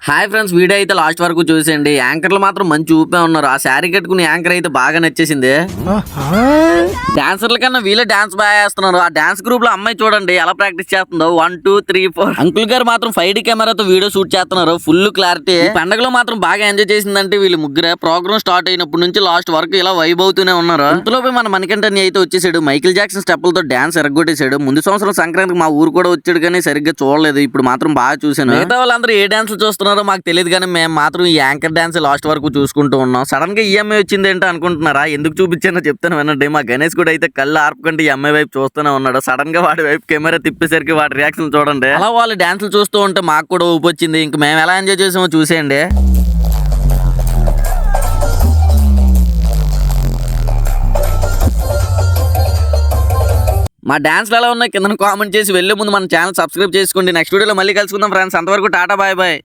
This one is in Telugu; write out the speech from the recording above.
హాయ్ ఫ్రెండ్స్, వీడియో అయితే లాస్ట్ వరకు చూసేయండి. యాంకర్లు మాత్రం మంచి ఊపే ఉన్నారు. ఆ శారీ కట్టుకుని యాంకర్ అయితే బాగా నచ్చేసింది. డాన్సర్ల కన్నా వీళ్ళే డాన్స్ బాగా చేస్తున్నారు. ఆ డాన్స్ గ్రూప్ లో అమ్మాయి చూడండి ఎలా ప్రాక్టీస్ చేస్తుందో. 1 2 3 4. అంకుల్ గారు మాత్రం 5D కెమెరాతో వీడియో షూట్ చేస్తున్నారు. Full clarity. పండగలో మాత్రం బాగా ఎంజాయ్ చేసిందంటే వీళ్ళు ముగ్గురే. ప్రోగ్రామ్ స్టార్ట్ అయినప్పటి నుంచి లాస్ట్ వరకు ఇలా వైబ్ అవుతూనే ఉన్నారు. అంతలోపే మన మణికంఠని అయితే వచ్చేసాడు. మైకిల్ జాక్సన్ స్టెప్పులతో డాన్స్ ఎరగొట్టేశాడు. ముందు సంవత్సరం సంక్రాంతికి మా ఊరు కూడా వచ్చాడు, కానీ సరిగ్గా చూడలేదు. ఇప్పుడు మాత్రం బాగా చూసాను. మిగతా వాళ్ళందరూ ఏ డాన్స్ చూస్తున్నారో మాకు తెలియదు, కానీ మేము మాత్రం ఈ యాంకర్ డాన్స్ లాస్ట్ వరకు చూసుకుంటూ ఉన్నాం. సడన్ గా ఈ అమ్మాయి వచ్చింది ఏంటో అనుకుంటున్నారా? ఎందుకు చూపించానో చెప్తాను వినండి. మా గణేష్ కూడా అయితే కళ్ళు ఆర్పకంటే ఈ అమ్మాయి వైపు చూస్తూనే ఉన్నాడు. సడన్ గా వాడి వైపు కెమెరా తిప్పేసరికి వాడి రియాక్షన్ చూడండి. అలా వాళ్ళు డాన్సులు చూస్తూ ఉంటే మాకు కూడా ఊపి వచ్చింది. ఇంక మేము ఎలా ఎంజాయ్ చేసామో చూసేయండి. మా డాన్స్లు ఎలా ఉన్నాయి కింద కామెంట్ చేసి వెళ్ళే ముందు మన ఛానల్ సబ్స్క్రైబ్ చేసుకోండి. నెక్స్ట్ వీడియోలో మళ్ళీ కలుసుకుందాం ఫ్రెండ్స్. అంతవరకు టాటా బాయ్ బాయ్.